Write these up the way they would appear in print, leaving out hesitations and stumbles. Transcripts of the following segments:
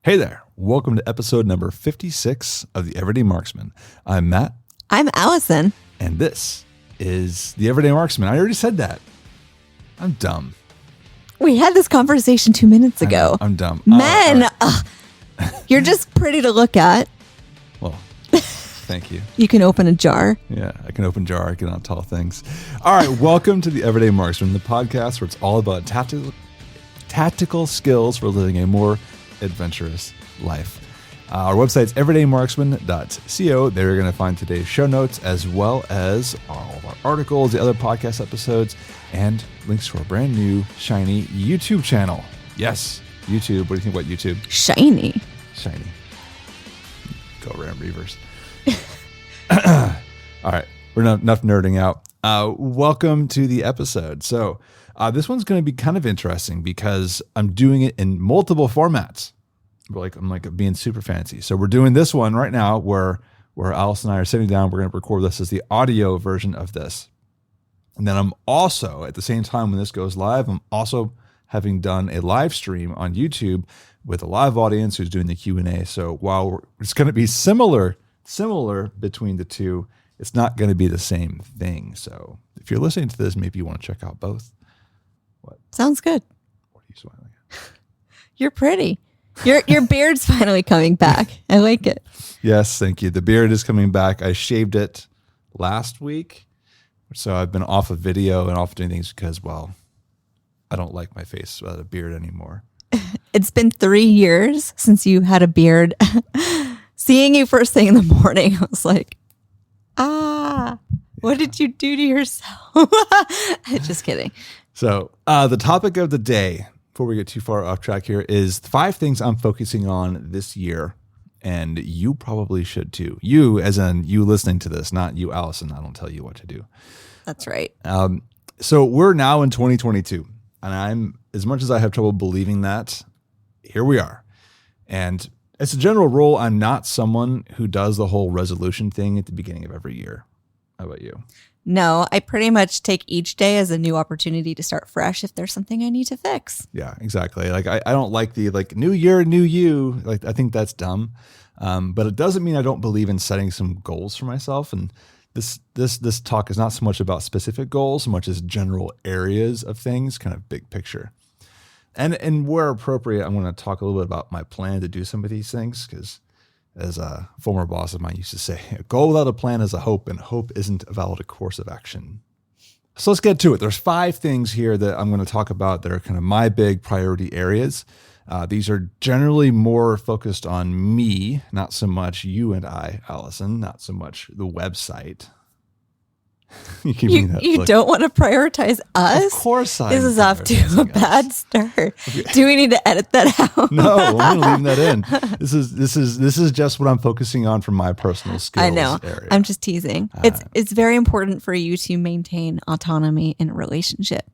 Hey there. Welcome to episode number 56 of The Everyday Marksman. I'm Matt. I'm Allison. And this is The Everyday Marksman. I already said that. I'm dumb. We had this conversation 2 minutes ago. I'm dumb. Men, you're just pretty to look at. Well, thank you. You can open a jar. Yeah, I can open jar. I can on tall things. All right, welcome to The Everyday Marksman, the podcast where it's all about tactical skills for living a more adventurous life. Our website's everydaymarksman.co. There you're going to find today's show notes as well as all of our articles, the other podcast episodes, and links to our brand new shiny YouTube channel. Yes, YouTube. What do you think about YouTube? Shiny. Go around reverse. All right, we're not enough nerding out. Welcome to the episode. So this one's going to be kind of interesting because I'm doing it in multiple formats. I'm like being super fancy. So we're doing this one right now where Allison and I are sitting down. We're going to record this as the audio version of this. And then I'm also, at the same time when this goes live, I'm also having done a live stream on YouTube with a live audience who's doing the Q&A. So while it's going to be similar between the two, it's not going to be the same thing. So if you're listening to this, maybe you want to check out both. What? Sounds good. What are you smiling at? You're pretty. Your beard's finally coming back. I like it. Yes, thank you. The beard is coming back. I shaved it last week. So I've been off of video and off doing things because, well, I don't like my face without a beard anymore. It's been 3 years since you had a beard. Seeing you first thing in the morning, I was like, what did you do to yourself? Just kidding. So the topic of the day, before we get too far off track here, is 5 things I'm focusing on this year. And you probably should too. You, as in you listening to this, not you, Allison. I don't tell you what to do. That's right. So we're now in 2022. And I'm, as much as I have trouble believing that, here we are. And as a general rule, I'm not someone who does the whole resolution thing at the beginning of every year. How about you? No, I pretty much take each day as a new opportunity to start fresh if there's something I need to fix. Yeah, exactly. Like I don't like the new year, new you. Like I think that's dumb. But it doesn't mean I don't believe in setting some goals for myself. And this talk is not so much about specific goals, so much as general areas of things, kind of big picture. And where appropriate, I'm going to talk a little bit about my plan to do some of these things because, as a former boss of mine used to say, a goal without a plan is a hope, and hope isn't a valid course of action. So let's get to it. There's 5 things here that I'm going to talk about that are kind of my big priority areas. These are generally more focused on me, not so much you and I, Allison, not so much the website. You don't want to prioritize us? Of course I This is off to a bad start. Okay. Do we need to edit that out? No, I'm leaving that in. This is just what I'm focusing on for my personal skills. I know. Area. I'm just teasing. It's very important for you to maintain autonomy in a relationship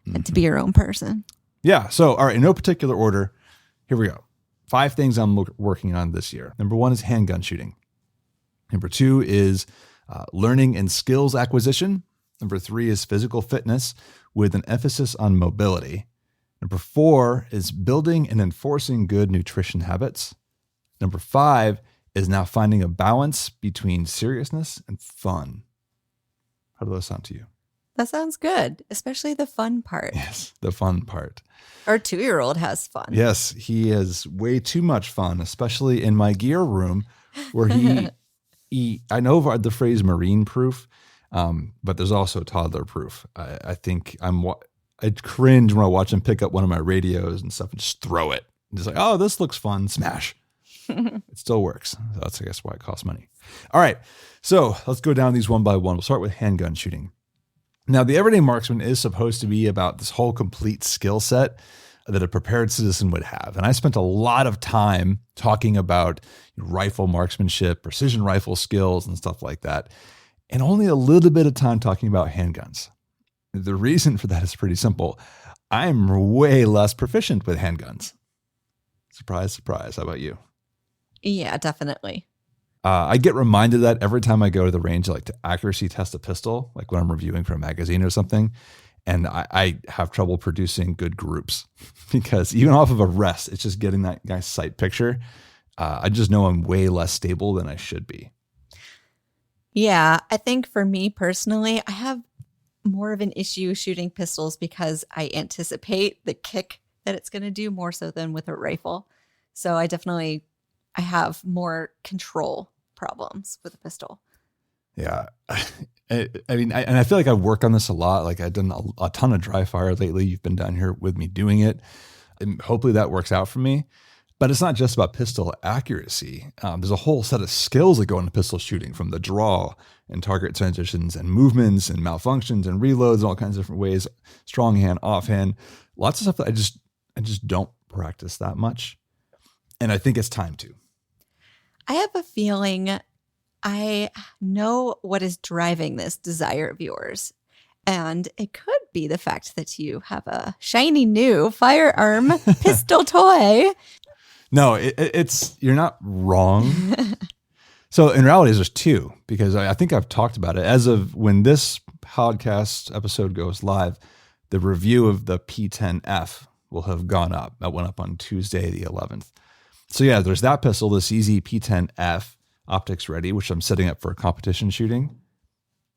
and to be your own person. Yeah. So, all right, in no particular order, here we go. 5 things I'm working on this year. Number 1 is handgun shooting. Number 2 is learning and skills acquisition. Number 3 is physical fitness with an emphasis on mobility. Number 4 is building and enforcing good nutrition habits. Number 5 is now finding a balance between seriousness and fun. How do those sound to you? That sounds good, especially the fun part. Yes, the fun part. Our 2-year-old has fun. Yes, he has way too much fun, especially in my gear room where I know the phrase marine proof, but there's also toddler proof. I think I cringe when I watch him pick up one of my radios and stuff and just throw it. And just like, oh, this looks fun. Smash. It still works. So that's, I guess, why it costs money. All right. So let's go down these one by one. We'll start with handgun shooting. Now, the Everyday Marksman is supposed to be about this whole complete skill set that a prepared citizen would have. And I spent a lot of time talking about rifle marksmanship, precision rifle skills, and stuff like that, and only a little bit of time talking about handguns. The reason for that is pretty simple. I'm way less proficient with handguns. Surprise, surprise. How about you? Yeah, definitely. I get reminded of that every time I go to the range, like to accuracy test a pistol, like when I'm reviewing for a magazine or something. And I have trouble producing good groups because even off of a rest, it's just getting that nice sight picture. I just know I'm way less stable than I should be. Yeah, I think for me personally, I have more of an issue shooting pistols because I anticipate the kick that it's going to do more so than with a rifle. So I have more control problems with a pistol. Yeah. I mean, I feel like I've worked on this a lot. Like I've done a ton of dry fire lately. You've been down here with me doing it. And hopefully that works out for me. But it's not just about pistol accuracy. There's a whole set of skills that go into pistol shooting, from the draw and target transitions and movements and malfunctions and reloads and all kinds of different ways. Strong hand, offhand, lots of stuff that I just don't practice that much. And I think it's time to. I have a feeling I know what is driving this desire of yours. And it could be the fact that you have a shiny new firearm pistol toy. No, it's you're not wrong. So in reality, there's two, because I think I've talked about it. As of when this podcast episode goes live, the review of the P10F will have gone up. That went up on Tuesday, the 11th. So yeah, there's that pistol, the CZ P10F optics ready, which I'm setting up for competition shooting.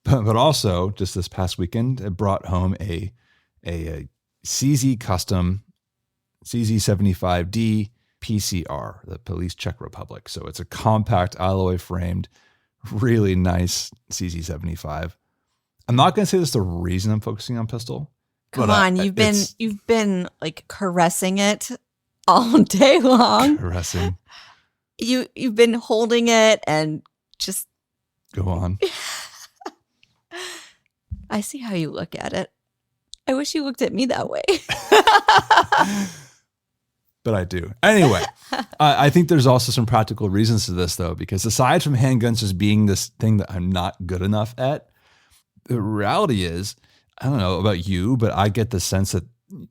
But also, just this past weekend, I brought home a CZ custom CZ75D PCR, the Police Czech Republic. So it's a compact alloy framed, really nice CZ75. I'm not going to say that's the reason I'm focusing on pistol. Come on, you've been like caressing it all day long. Caressing. You've been holding it and just go on. I see how you look at it. I wish you looked at me that way. But I do. Anyway, I think there's also some practical reasons to this, though, because aside from handguns just being this thing that I'm not good enough at, the reality is, I don't know about you, but I get the sense that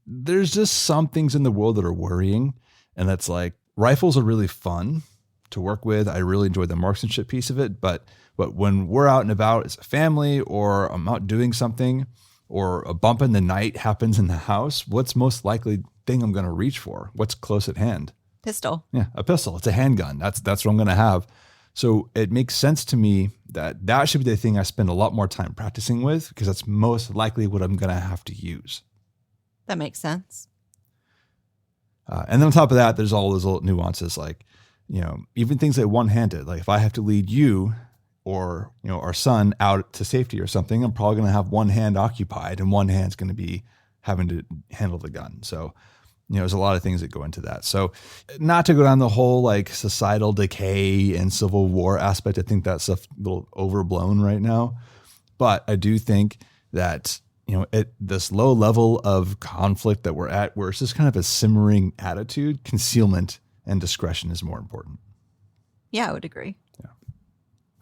there's just some things in the world that are worrying. And that's like, rifles are really fun to work with. I really enjoy the marksmanship piece of it. But when we're out and about as a family, or I'm out doing something, or a bump in the night happens in the house, what's most likely thing I'm going to reach for? What's close at hand? Pistol. Yeah, a pistol. It's a handgun. That's what I'm going to have. So it makes sense to me that should be the thing I spend a lot more time practicing with, because that's most likely what I'm going to have to use. That makes sense. And then on top of that, there's all those little nuances, like, even things like one-handed. Like if I have to lead you or, our son out to safety or something, I'm probably going to have one hand occupied and one hand's going to be having to handle the gun. So, there's a lot of things that go into that. So not to go down the whole like societal decay and civil war aspect. I think that stuff's a little overblown right now. But I do think that, at this low level of conflict that we're at, where it's just kind of a simmering attitude, concealment and discretion is more important. Yeah, I would agree. Yeah.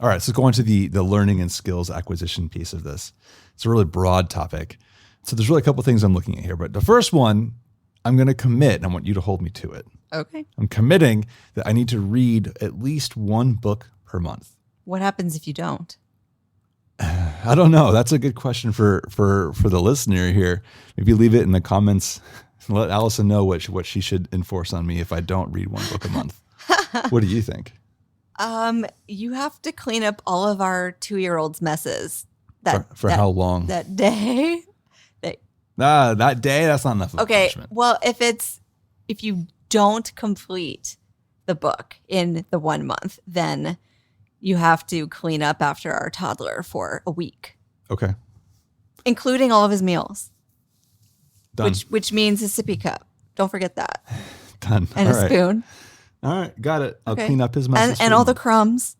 All right, so let's go on to the learning and skills acquisition piece of this. It's a really broad topic. So there's really a couple things I'm looking at here. But the first one, I'm going to commit, and I want you to hold me to it. Okay. I'm committing that I need to read at least one book per month. What happens if you don't? I don't know. That's a good question for the listener here. Maybe leave it in the comments. Let Allison know what she should enforce on me if I don't read one book a month. What do you think? You have to clean up all of our 2-year-old's messes. For how long? That day. That day, that's not enough of a punishment. Well, if you don't complete the book in the 1 month, then you have to clean up after our toddler for a week. Okay. Including all of his meals. Done. Which means a sippy cup. Don't forget that. Done. And all a right. spoon. All right, got it. I'll Okay. clean up his mess. And all the crumbs.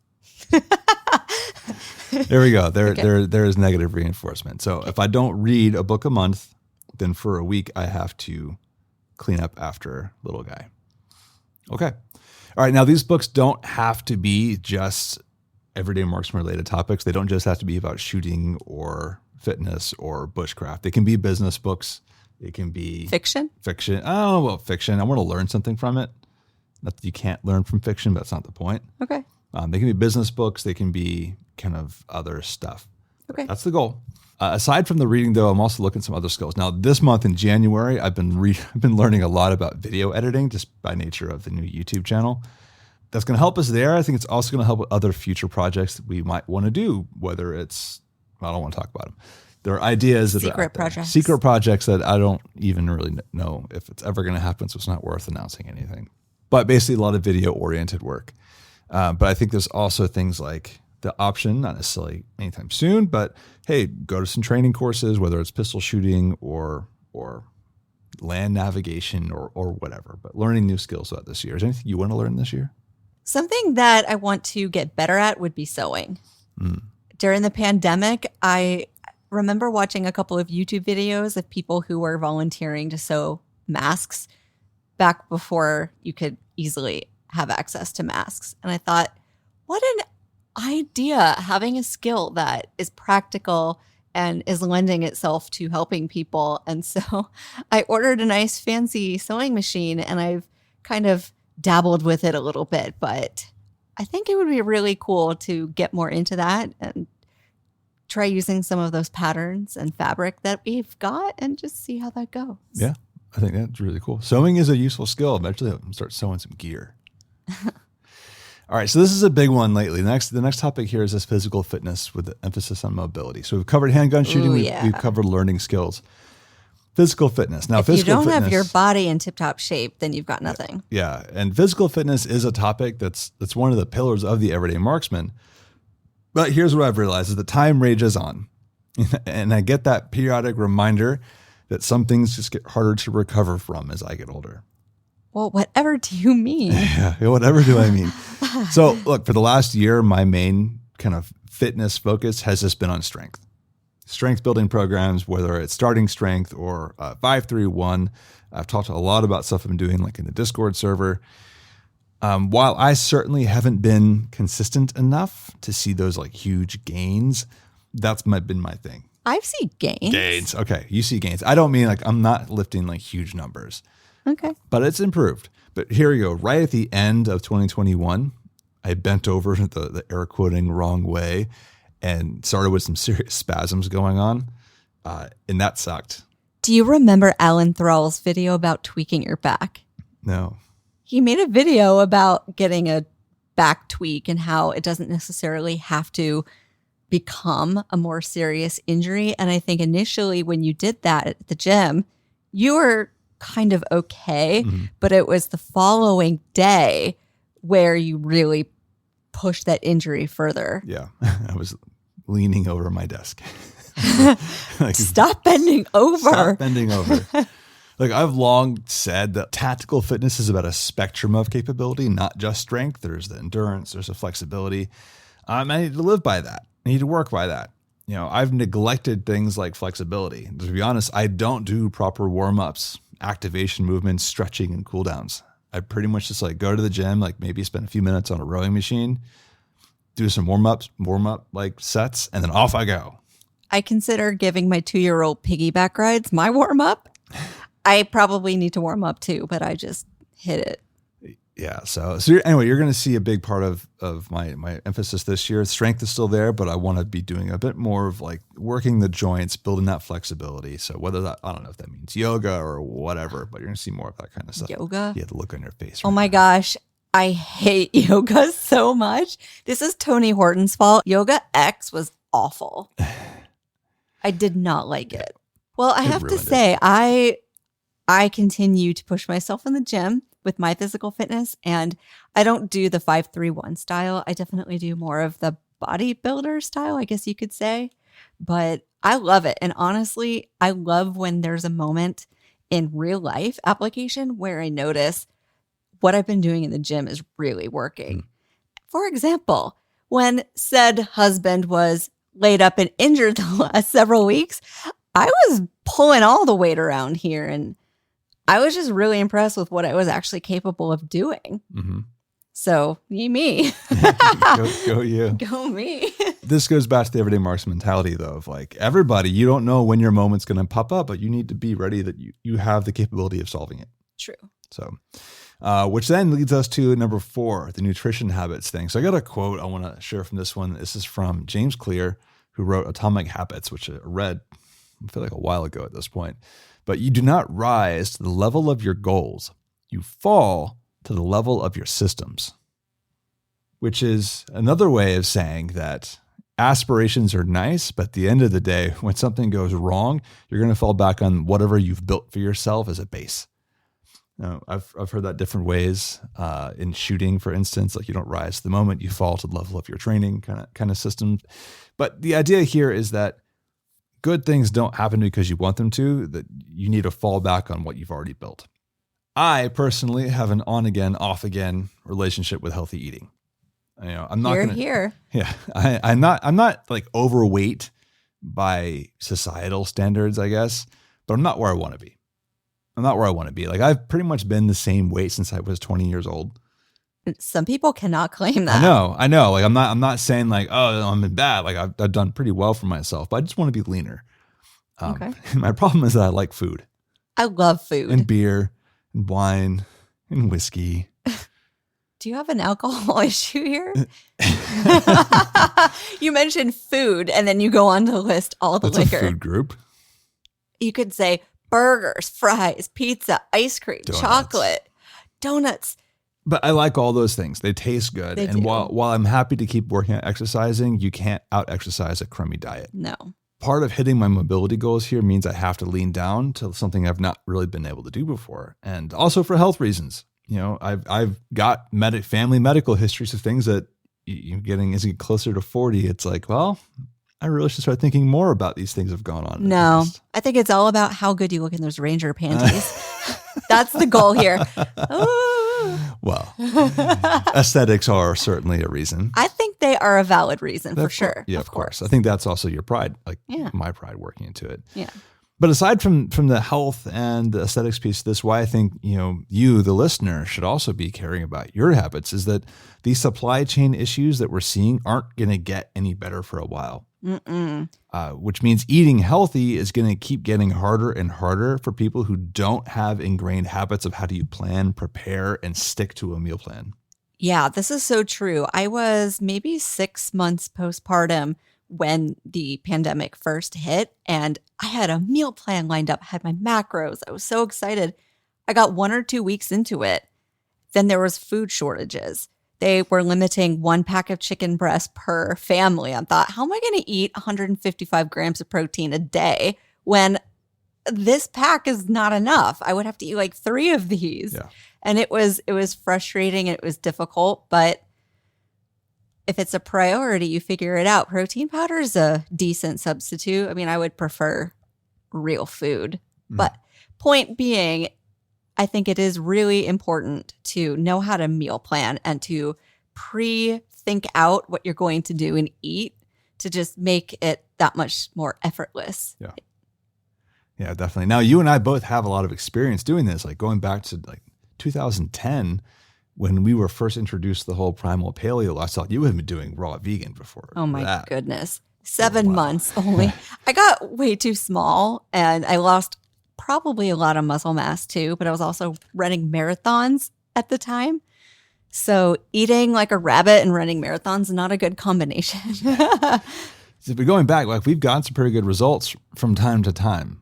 There we go. There is negative reinforcement. So if I don't read a book a month, then for a week I have to clean up after little guy. Okay. All right. Now these books don't have to be just everyday marksman related topics. They don't just have to be about shooting or fitness or bushcraft. They can be business books. It can be Fiction. Oh, well, fiction. I want to learn something from it. Not that you can't learn from fiction, but that's not the point. Okay. They can be business books. They can be kind of other stuff. Okay. That's the goal. Aside from the reading, though, I'm also looking at some other skills. Now, this month in January, I've been learning a lot about video editing just by nature of the new YouTube channel. That's going to help us there. I think it's also going to help with other future projects that we might want to do, whether it's, I don't want to talk about them. There are ideas that secret projects. Secret projects that I don't even really know if it's ever going to happen, so it's not worth announcing anything. But basically a lot of video-oriented work. But I think there's also things like the option, not necessarily anytime soon, but hey, go to some training courses, whether it's pistol shooting or land navigation or whatever. But learning new skills about this year. Is there anything you want to learn this year? Something that I want to get better at would be sewing. During the pandemic, I remember watching a couple of YouTube videos of people who were volunteering to sew masks back before you could easily have access to masks. And I thought, what an idea, having a skill that is practical and is lending itself to helping people. And so I ordered a nice fancy sewing machine, and I've kind of dabbled with it a little bit, but I think it would be really cool to get more into that and try using some of those patterns and fabric that we've got and just see how that goes. Yeah, I think that's really cool. Sewing is a useful skill. Eventually I'll start sewing some gear. All right, so this is a big one lately. The next topic here is this physical fitness with the emphasis on mobility. So we've covered handgun shooting. We've covered learning skills. Physical fitness. Now, if you don't have your body in tip-top shape, then you've got nothing. Yeah, and physical fitness is a topic that's one of the pillars of the everyday marksman. But here's what I've realized is that time rages on. And I get that periodic reminder that some things just get harder to recover from as I get older. Well, whatever do you mean? Yeah, whatever do I mean? So look, for the last year, my main kind of fitness focus has just been on strength. Strength building programs, whether it's starting strength or 5-3-1. I've talked a lot about stuff I've been doing like in the Discord server. While I certainly haven't been consistent enough to see those like huge gains, that's been my thing. I've seen gains. Gains. Okay. You see gains. I don't mean like I'm not lifting like huge numbers. Okay. But it's improved. But here we go. Right at the end of 2021, I bent over the air quoting wrong way and started with some serious spasms going on. And that sucked. Do you remember Alan Thrall's video about tweaking your back? No. He made a video about getting a back tweak and how it doesn't necessarily have to become a more serious injury. And I think initially when you did that at the gym, you were kind of okay, but it was the following day where you really pushed that injury further. Yeah. I was leaning over my desk. Like, stop bending over. Stop bending over. Like I've long said that tactical fitness is about a spectrum of capability, not just strength. There's the endurance, there's the flexibility. I need to live by that. I need to work by that. You know, I've neglected things like flexibility. To be honest, I don't do proper warm-ups, activation movements, stretching, and cool downs. I pretty much just like go to the gym, like maybe spend a few minutes on a rowing machine, do some warm up like sets, and then off I go. I consider giving my 2-year-old piggyback rides my warm up. I probably need to warm up too, but I just hit it. Yeah. So anyway, you're going to see a big part of my emphasis this year. Strength is still there, but I want to be doing a bit more of like working the joints, building that flexibility. So whether that, I don't know if that means yoga or whatever, but you're going to see more of that kind of stuff. Yoga? You have the look on your face. Oh my gosh. I hate yoga so much. This is Tony Horton's fault. Yoga X was awful. I did not like it. Well, I have to say, I continue to push myself in the gym with my physical fitness, and I don't do the 5-3-1 style. I definitely do more of the bodybuilder style, I guess you could say, but I love it. And honestly, I love when there's a moment in real life application where I notice what I've been doing in the gym is really working. For example, when said husband was laid up and injured the last several weeks, I was pulling all the weight around here, and I was just really impressed with what I was actually capable of doing. Mm-hmm. So, me. go you. Go me. This goes back to the everyday marksman mentality, though, of like everybody, you don't know when your moment's going to pop up, but you need to be ready that you have the capability of solving it. True. So, which then leads us to number 4, the nutrition habits thing. So I got a quote I want to share from this one. This is from James Clear, who wrote Atomic Habits, which I read, I feel like a while ago at this point. But you do not rise to the level of your goals. You fall to the level of your systems, which is another way of saying that aspirations are nice, but at the end of the day, when something goes wrong, you're going to fall back on whatever you've built for yourself as a base. Now, I've heard that different ways in shooting, for instance, like you don't rise to the moment, you fall to the level of your training kind of system. But the idea here is that good things don't happen because you want them to, that you need to fall back on what you've already built. I personally have an on again, off again relationship with healthy eating. I'm not going to. Here. Yeah, I'm not like overweight by societal standards, I guess, but I'm not where I want to be. I'm not where I want to be. Like I've pretty much been the same weight since I was 20 years old. Some people cannot claim that. I know. Like I'm not saying like, oh, I'm bad. Like I've done pretty well for myself, but I just want to be leaner. Okay. My problem is that I like food. I love food. And beer and wine and whiskey. Do you have an alcohol issue here? You mentioned food, and then you go on to list all the liquor. That's a food group. You could say burgers, fries, pizza, ice cream, chocolate, donuts. But I like all those things. They taste good. They and do. while I'm happy to keep working on exercising, you can't out-exercise a crummy diet. No. Part of hitting my mobility goals here means I have to lean down to something I've not really been able to do before. And also for health reasons. I've got family medical histories of things that you're getting as you get closer to 40. It's like, well, I really should start thinking more about these things that have gone on. No, I think it's all about how good you look in those Ranger panties. That's the goal here. Well, aesthetics are certainly a reason. I think they are a valid reason for sure. Yeah, of course. I think that's also your pride, like my pride working into it. Yeah. But aside from the health and the aesthetics piece, this why I think, you, the listener, should also be caring about your habits is that these supply chain issues that we're seeing aren't going to get any better for a while. Which means eating healthy is going to keep getting harder and harder for people who don't have ingrained habits of how do you plan, prepare, and stick to a meal plan. Yeah, this is so true. I was maybe 6 months postpartum when the pandemic first hit, and I had a meal plan lined up, had my macros. I was so excited. I got 1 or 2 weeks into it. Then there was food shortages. They were limiting 1 pack of chicken breast per family. I thought, how am I going to eat 155 grams of protein a day when this pack is not enough? I would have to eat like 3 of these. Yeah. And it was frustrating and it was difficult, but if it's a priority, you figure it out. Protein powder is a decent substitute. I mean, I would prefer real food. But point being, I think it is really important to know how to meal plan and to pre-think out what you're going to do and eat to just make it that much more effortless. Yeah. Yeah, definitely. Now, you and I both have a lot of experience doing this, like going back to like 2010 when we were first introduced to the whole primal paleo lifestyle. You had been doing raw vegan before. Oh my goodness. 7 months only. I got way too small and I lost probably a lot of muscle mass too, but I was also running marathons at the time. So eating like a rabbit and running marathons is not a good combination. So but going back, like we've gotten some pretty good results from time to time.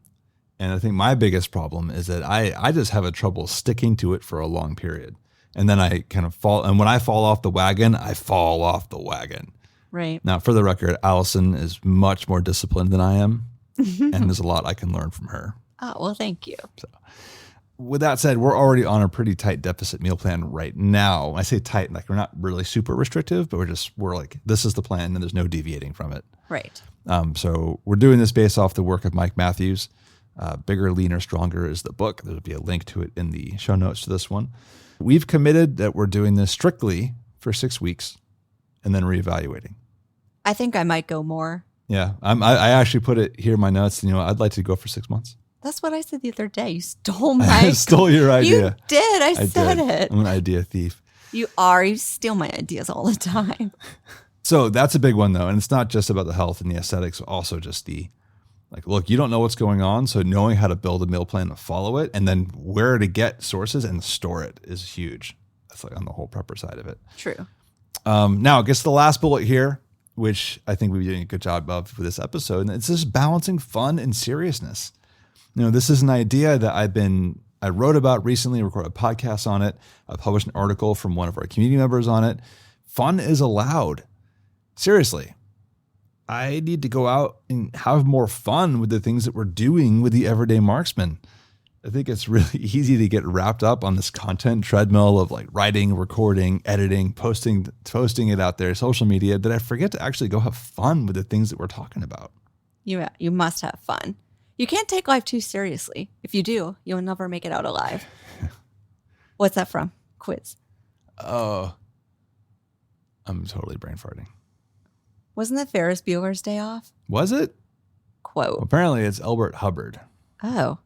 And I think my biggest problem is that I just have a trouble sticking to it for a long period. And then I kind of fall. And when I fall off the wagon, I fall off the wagon. Right. Now, for the record, Allison is much more disciplined than I am. And there's a lot I can learn from her. Oh, well, thank you. So, with that said, we're already on a pretty tight deficit meal plan right now. I say tight, like we're not really super restrictive, but we're like, this is the plan and there's no deviating from it. Right. So we're doing this based off the work of Mike Matthews. Bigger, Leaner, Stronger is the book. There'll be a link to it in the show notes to this one. We've committed that we're doing this strictly for 6 weeks and then reevaluating. I think I might go more. Yeah. I actually put it here in my notes. I'd like to go for 6 months. That's what I said the other day. You stole my I stole your idea. You did. I said it. I'm an idea thief. You are. You steal my ideas all the time. So that's a big one, though. And it's not just about the health and the aesthetics, also just the, like, look, you don't know what's going on. So knowing how to build a meal plan to follow it and then where to get sources and store it is huge. That's like on the whole prepper side of it. True. Now, I guess the last bullet here, which I think we're doing a good job of for this episode. And it's just balancing fun and seriousness. This is an idea that I wrote about recently, recorded a podcast on it. I published an article from one of our community members on it. Fun is allowed. Seriously. I need to go out and have more fun with the things that we're doing with the everyday marksman. I think it's really easy to get wrapped up on this content treadmill of like writing, recording, editing, posting it out there, social media, that I forget to actually go have fun with the things that we're talking about. You must have fun. You can't take life too seriously. If you do, you'll never make it out alive. What's that from? Quiz. Oh, I'm totally brain farting. Wasn't that Ferris Bueller's Day Off? Was it? Quote. Well, apparently it's Elbert Hubbard. Oh.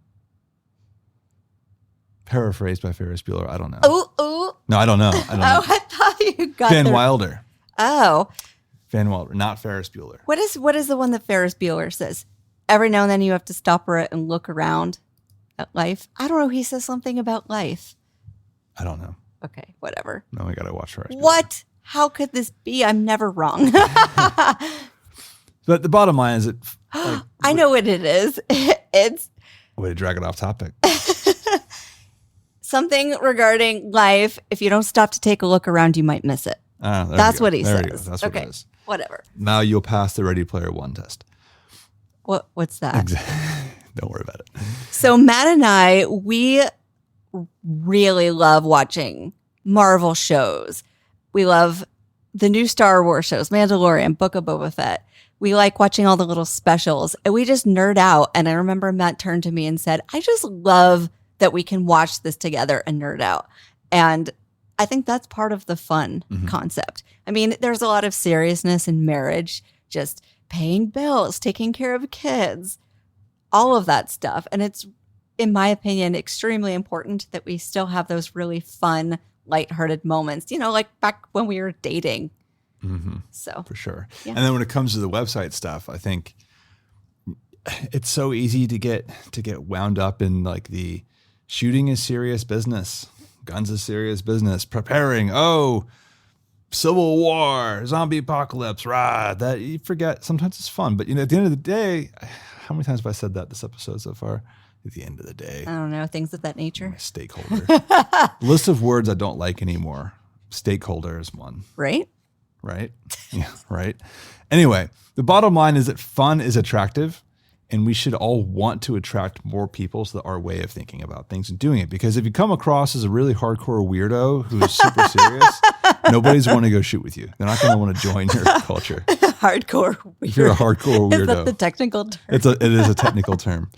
Paraphrased by Ferris Bueller. I don't know. Oh. No, I don't know. I don't know. I thought you got Van Wilder. Oh. Van Wilder, not Ferris Bueller. What is the one that Ferris Bueller says? Every now and then you have to stop and look around at life. I don't know. He says something about life. I don't know. Okay, whatever. No, I got to watch Ferris Bueller. What? How could this be? I'm never wrong. But the bottom line is that like, I know what it is. It's way to drag it off topic. something regarding life. If you don't stop to take a look around, you might miss it. That's what he says. That's what it is. Whatever. Now you'll pass the Ready Player One test. What's that? Don't worry about it. So Matt and I, we really love watching Marvel shows. We love the new Star Wars shows, Mandalorian, Book of Boba Fett. We like watching all the little specials, and we just nerd out. And I remember Matt turned to me and said, I just love that we can watch this together and nerd out. And I think that's part of the fun concept. I mean, there's a lot of seriousness in marriage, just paying bills, taking care of kids, all of that stuff. And it's, in my opinion, extremely important that we still have those really fun, lighthearted moments, like back when we were dating. So for sure. Yeah. And then when it comes to the website stuff, I think it's so easy to get wound up in like the shooting is serious business. Guns is serious business. Preparing. Civil War, zombie apocalypse, that you forget. Sometimes it's fun, but at the end of the day, how many times have I said that this episode so far? At the end of the day, I don't know, things of that nature. Stakeholder. List of words I don't like anymore. Stakeholder is one. Right? Yeah, right. Anyway, the bottom line is that fun is attractive, and we should all want to attract more people to our way of thinking about things and doing it. Because if you come across as a really hardcore weirdo who's super serious, nobody's want to go shoot with you. They're not going to want to join your culture. Hardcore weirdo. If you're a hardcore weirdo. Is that the technical term? It is a technical term.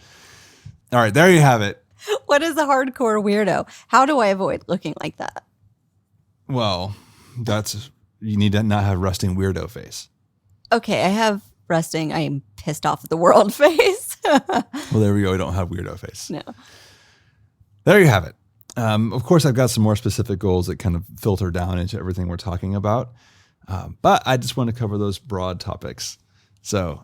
All right, there you have it. What is a hardcore weirdo? How do I avoid looking like that? Well, you need to not have resting weirdo face. Okay, I have resting, I am pissed off at the world face. Well, there we go. We don't have weirdo face. No. There you have it. Of course, I've got some more specific goals that kind of filter down into everything we're talking about. But I just want to cover those broad topics. So,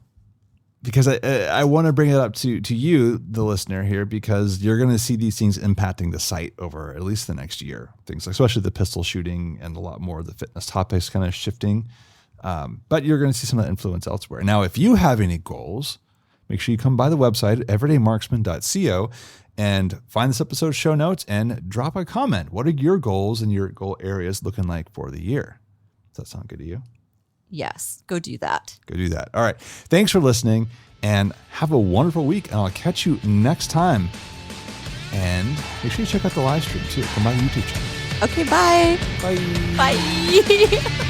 because I want to bring it up to you, the listener here, because you're going to see these things impacting the site over at least the next year. Things like, especially the pistol shooting and a lot more of the fitness topics kind of shifting. But you're going to see some of that influence elsewhere. Now, if you have any goals, make sure you come by the website, everydaymarksman.co, and find this episode's show notes and drop a comment. What are your goals and your goal areas looking like for the year? Does that sound good to you? Yes, go do that. Go do that. All right. Thanks for listening, and have a wonderful week. And I'll catch you next time. And make sure you check out the live stream too. Come by the YouTube channel. Okay, bye. Bye. Bye.